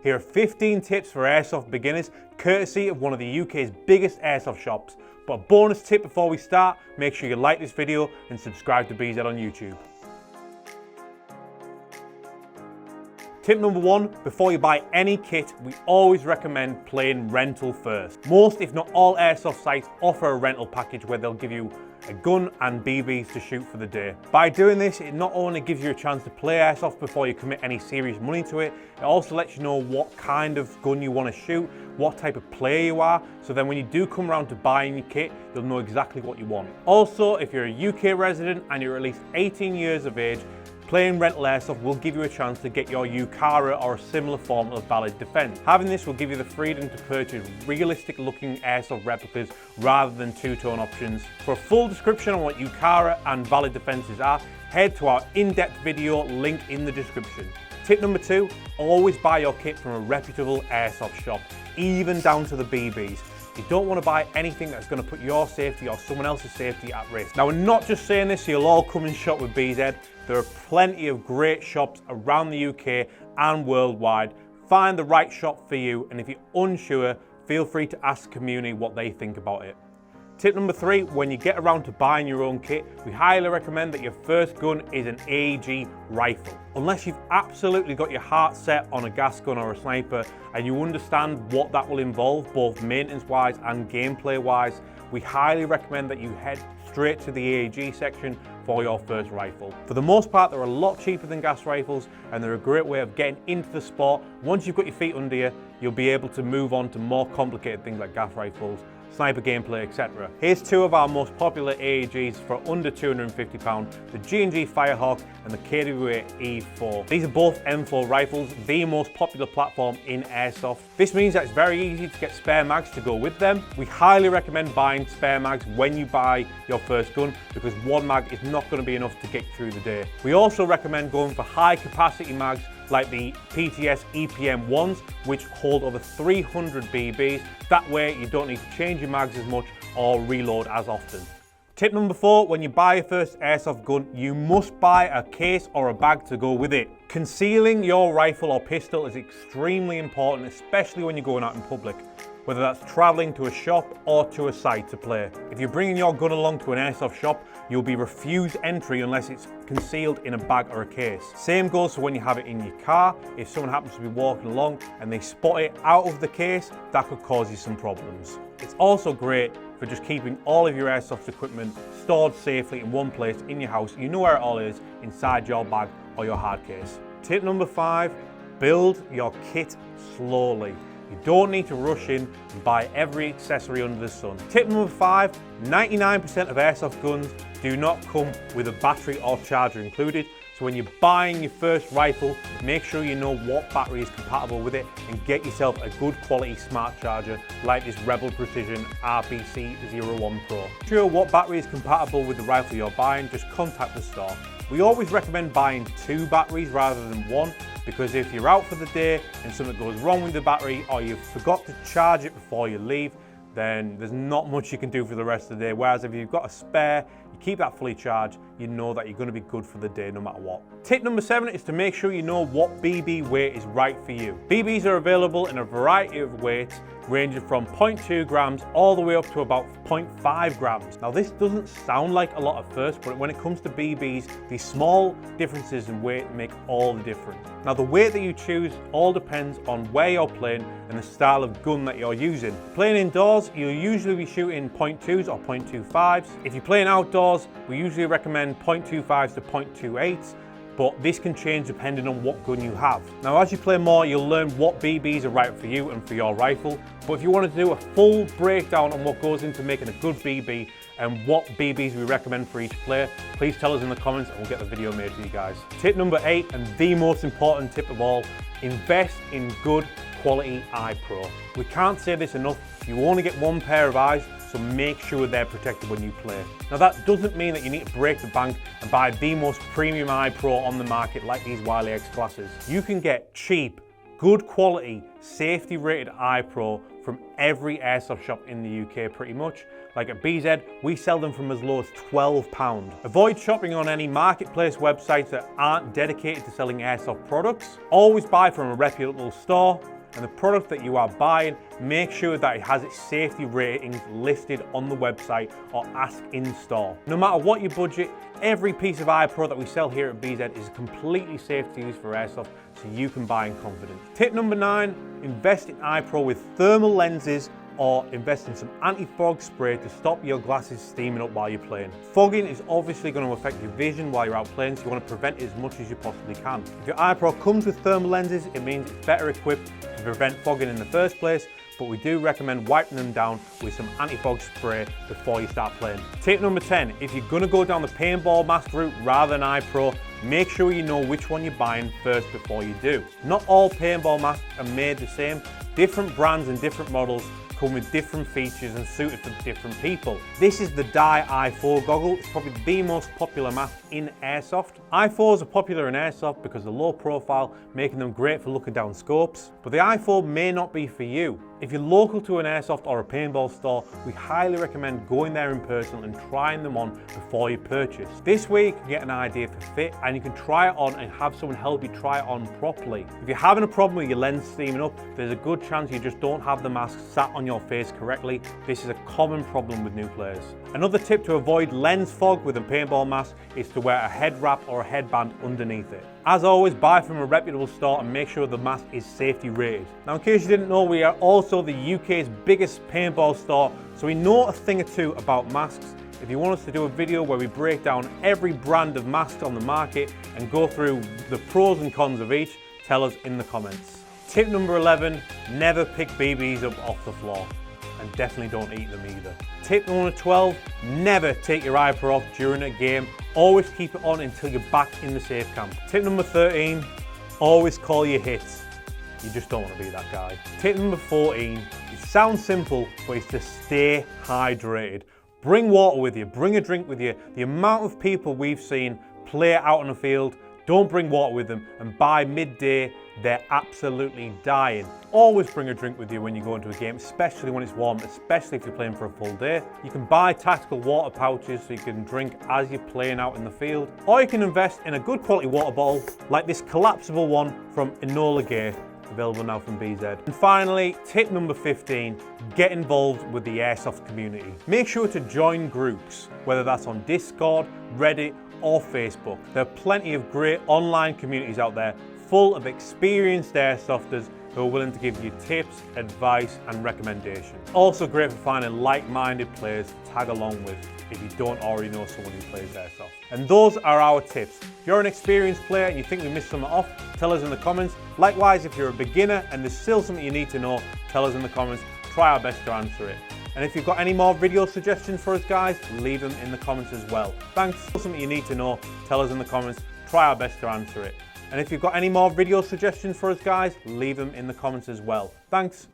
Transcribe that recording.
Here are 15 tips for airsoft beginners, courtesy of one of the UK's biggest airsoft shops. But a bonus tip before we start, make sure you like this video and subscribe to BZ on YouTube. Tip number 1, before you buy any kit, we always recommend playing rental first. Most, if not all, airsoft sites offer a rental package where they'll give you a gun and BBs to shoot for the day. By doing this, it not only gives you a chance to play airsoft before you commit any serious money to it, it also lets you know what kind of gun you want to shoot, what type of player you are, so then when you do come around to buying your kit, you'll know exactly what you want. Also, if you're a UK resident and you're at least 18 years of age, playing rental airsoft will give you a chance to get your UCARA or a similar form of valid defence. Having this will give you the freedom to purchase realistic looking airsoft replicas rather than two-tone options. For a full description on what UCARA and valid defences are, head to our in-depth video link in the description. Tip number 2, always buy your kit from a reputable airsoft shop, even down to the BBs. You don't want to buy anything that's going to put your safety or someone else's safety at risk. Now, we're not just saying this so you'll all come and shop with BZ. There are plenty of great shops around the UK and worldwide. Find the right shop for you, and if you're unsure, feel free to ask the community what they think about it. Tip number 3, when you get around to buying your own kit, we highly recommend that your first gun is an AEG rifle. Unless you've absolutely got your heart set on a gas gun or a sniper and you understand what that will involve, both maintenance-wise and gameplay-wise, we highly recommend that you head straight to the AEG section for your first rifle. For the most part, they're a lot cheaper than gas rifles and they're a great way of getting into the sport. Once you've got your feet under you, you'll be able to move on to more complicated things like gas rifles, sniper gameplay, etc. Here's two of our most popular AEGs for under £250, the G&G Firehawk and the KWA E4. These are both M4 rifles, the most popular platform in airsoft. This means that it's very easy to get spare mags to go with them. We highly recommend buying spare mags when you buy your first gun because one mag is not going to be enough to get through the day. We also recommend going for high capacity mags like the PTS EPM ones, which hold over 300 BBs. That way you don't need to change your mags as much or reload as often. Tip number 4, when you buy your first airsoft gun, you must buy a case or a bag to go with it. Concealing your rifle or pistol is extremely important, especially when you're going out in public, whether that's traveling to a shop or to a site to play. If you're bringing your gun along to an airsoft shop, you'll be refused entry unless it's concealed in a bag or a case. Same goes for when you have it in your car. If someone happens to be walking along and they spot it out of the case, that could cause you some problems. It's also great for just keeping all of your airsoft equipment stored safely in one place in your house. You know where it all is, inside your bag or your hard case. Tip number 5, build your kit slowly. You don't need to rush in and buy every accessory under the sun. Tip number 5, 99% of airsoft guns do not come with a battery or charger included. So when you're buying your first rifle, make sure you know what battery is compatible with it and get yourself a good quality smart charger like this Rebel Precision RPC01 Pro. Sure what battery is compatible with the rifle you're buying, just contact the store. We always recommend buying 2 batteries rather than 1, because if you're out for the day and something goes wrong with the battery or you forgot to charge it before you leave, then there's not much you can do for the rest of the day. Whereas if you've got a spare, you keep that fully charged, you know that you're going to be good for the day no matter what. Tip number 7 is to make sure you know what BB weight is right for you. BBs are available in a variety of weights, ranging from 0.2 grams all the way up to about 0.5 grams. Now this doesn't sound like a lot at first, but when it comes to BBs, these small differences in weight make all the difference. Now the weight that you choose all depends on where you're playing and the style of gun that you're using. Playing indoors, you'll usually be shooting 0.2s or 0.25s. If you're playing outdoors, we usually recommend 0.25s to 0.28s. But this can change depending on what gun you have. Now as you play more, you'll learn what BBs are right for you and for your rifle. But if you want to do a full breakdown on what goes into making a good BB and what BBs we recommend for each player, please tell us in the comments and we'll get the video made for you guys. Tip number 8, and the most important tip of all, invest in good quality eye pro. We can't say this enough, you only get one pair of eyes, so make sure they're protected when you play. Now that doesn't mean that you need to break the bank and buy the most premium eye pro on the market like these Wiley X classes. You can get cheap, good quality, safety rated eye pro from every airsoft shop in the UK pretty much. Like at BZ, we sell them from as low as £12. Avoid shopping on any marketplace websites that aren't dedicated to selling airsoft products. Always buy from a reputable store. and the product that you are buying, make sure that it has its safety ratings listed on the website or ask in store. No matter what your budget, every piece of iPro that we sell here at BZ is completely safe to use for airsoft, so you can buy in confidence. Tip number 9, invest in iPro with thermal lenses or invest in some anti-fog spray to stop your glasses steaming up while you're playing. Fogging is obviously going to affect your vision while you're out playing, so you want to prevent it as much as you possibly can. If your iPro comes with thermal lenses, it means it's better equipped to prevent fogging in the first place, but we do recommend wiping them down with some anti-fog spray before you start playing. Tip number 10, if you're going to go down the paintball mask route rather than iPro, make sure you know which one you're buying first before you do. Not all paintball masks are made the same. Different brands and different models come with different features and suited for different people. This is the Dye i4 goggle. It's probably the most popular mask in airsoft. i4s are popular in airsoft because of the low profile, making them great for looking down scopes, but the i4 may not be for you. If you're local to an airsoft or a paintball store, we highly recommend going there in person and trying them on before you purchase. This way you can get an idea for fit and you can try it on and have someone help you try it on properly. If you're having a problem with your lens steaming up, there's a good chance you just don't have the mask sat on your face correctly. This is a common problem with new players. Another tip to avoid lens fog with a paintball mask is to wear a head wrap or a headband underneath it. As always, buy from a reputable store and make sure the mask is safety rated. Now, in case you didn't know, we are also the UK's biggest paintball store, so we know a thing or two about masks. If you want us to do a video where we break down every brand of masks on the market and go through the pros and cons of each, tell us in the comments. Tip number 11, never pick BBs up off the floor. And definitely don't eat them either. Tip number 12, never take your iPro off during a game. Always keep it on until you're back in the safe camp. Tip number 13, always call your hits. You just don't want to be that guy. Tip number 14, it sounds simple, but it's to stay hydrated. Bring water with you, bring a drink with you. The amount of people we've seen play out on the field, don't bring water with them, and by midday, they're absolutely dying. Always bring a drink with you when you go into a game, especially when it's warm, especially if you're playing for a full day. You can buy tactical water pouches so you can drink as you're playing out in the field, or you can invest in a good quality water bottle like this collapsible one from Enola Gay, available now from BZ. And finally, tip number 15, get involved with the airsoft community. Make sure to join groups, whether that's on Discord, Reddit, or Facebook. There are plenty of great online communities out there full of experienced airsofters who are willing to give you tips, advice, and recommendations. Also great for finding like-minded players to tag along with if you don't already know someone who plays airsoft. And those are our tips. If you're an experienced player and you think we missed something off, tell us in the comments. Likewise, if you're a beginner and there's still something you need to know, tell us in the comments. Try our best to answer it. And if you've got any more video suggestions for us guys, leave them in the comments as well. Thanks. Something you need to know, tell us in the comments. Try our best to answer it. And if you've got any more video suggestions for us guys, leave them in the comments as well. Thanks.